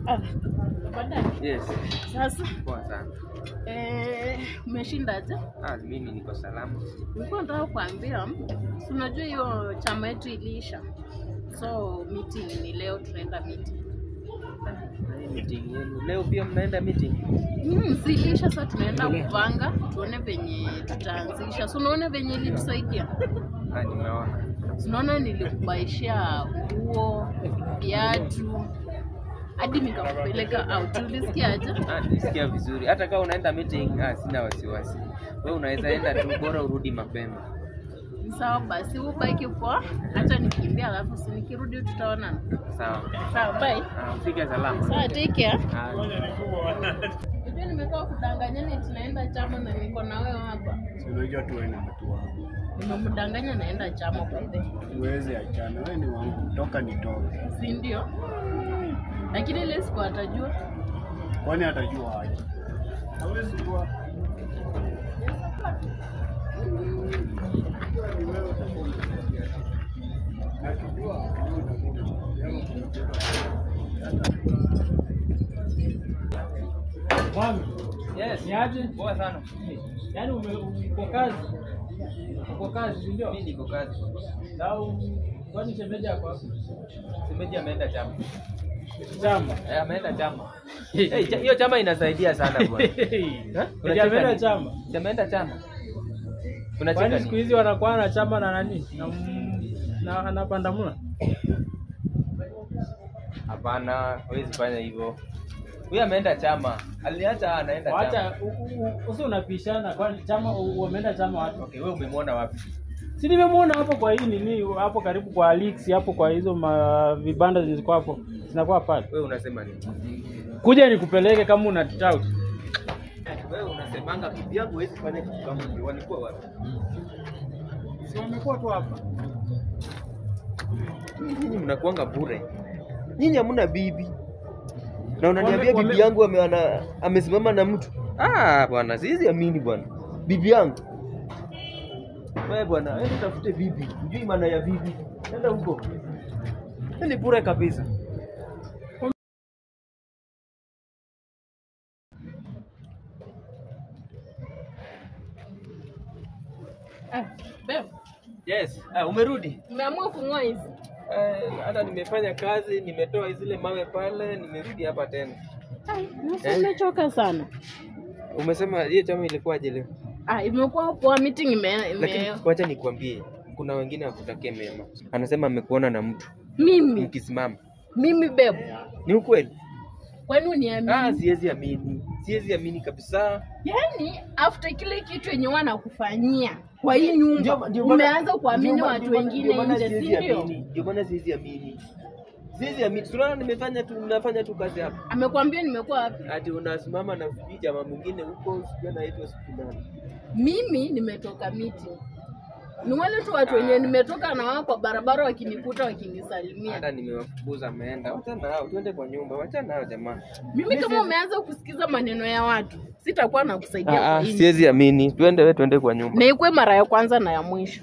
Baadaye. Yes. Sasa. Poa sana. Umeshindaje? Mimi niko salama. Nilikuwa nataka kuambia, unajua hiyo chama yetu iliisha. So meeting ni leo, tunaenda meeting. Meeting yenu. Leo pia mnaenda meeting? Zilisha, sasa tunaenda kupanga, tuone venye tutaanzisha. So unaona venye ilitusaidia? Nimeona. Unaona nilikubaishia nguo, viatu, hadi nikakupeleka out. Ulisikiaje? Nisikia vizuri. Hata kama unaenda meeting, sina wasiwasi. Wewe unaweza enda tu, bora urudi mapema. Sawa basi, ubaki poa. Acha nikimbia, alafu si nikirudi tutaonana. Sawa. Sawa, bye. Fika salama. Sawa, take care. Unajua nimetoka kudanganyana tunaenda chama na niko na wewe hapa. Unajua tu wewe ni mtu wangu. Nimemdanganya naenda chama kwa hiyo. Uweze achana, wewe ni wangu, toka nitoke. Si ndio? Lakini ile siku atajua. Kwani atajua aje? Hawezi kuwa. Mami, Yes. ni aje? Poa sana. Yaani uko kazi? Uko kazi ndio? Mimi niko kazi. Au kwani shemeji yako hapo? Shemeji ameenda chama. Chama. Ameenda chama. Hiyo chama inasaidia sana bwana. Unaenda chama? Ameenda chama. Kwani siku hizi wanakuwa na chama na nani? Na anapandamula? Hapana, huwezi fanya hivyo. Huyu ameenda chama. Aliacha anaenda chama. Acha usi unapishana kwani chama umeenda chama wapi? Okay, wewe umemwona wapi? Si nimemwona hapo kwa hii nini hapo karibu kwa Alex hapo kwa hizo vibanda zilizo hapo. Zinakuwa pale. Wewe unasema nini? Kuja nikupeleke kama una tout. Wewe unasemanga bibi yangu huwezi fanya kitu kama hiyo. Walikuwa wapi? Si wamekuwa tu hapa. Nyinyi mnakuanga bure. Nyinyi hamna bibi. Na unaniambia bibi yangu amesimama na mtu. Bwana, siwezi amini bwana. Bibi yangu. Wewe bwana, enda tafute bibi. Unjui maana ya bibi. Enda huko. Ni bure kabisa. Babe. Yes. Umerudi? Nimeamua kung'oa hizi. Hata nimefanya kazi, nimetoa zile mawe pale, nimerudi hapa tena. Nimechoka sana. Umesema hiyo chama ilikuwaje leo? Imekuwa poa, meeting Lakini wacha nikwambie, kuna wengine wakutakie mema. Anasema amekuona na mtu. Mimi. Mkisimama. Mimi babe. Ni ukweli? Kwani uniamini? Siwezi amini. Siwezi amini kabisa. Yaani after kile kitu yenye wanakufanyia kwa hii nyumba umeanza kuamini watu wengine nje, si ndio? Ndio maana siwezi amini. Siwezi amini. Tunaona nafanya tu kazi hapa. Amekwambia nimekuwa wapi? Ati unasimama na jamaa mwingine huko, sijui anaitwa Sukuma. Mimi nimetoka meeting. Ni wale tu watu wenye nimetoka na wao kwa barabara wakinikuta wakinisalimia. Hata nimewafukuza ameenda. Wacha nao, tuende kwa nyumba. Wacha nao jamaa. Mimi kama umeanza kusikiza maneno ya watu, sitakuwa nakusaidia kwa hili. Siwezi amini. Twende kwa nyumba. Na ikuwe mara ya kwanza na ya mwisho.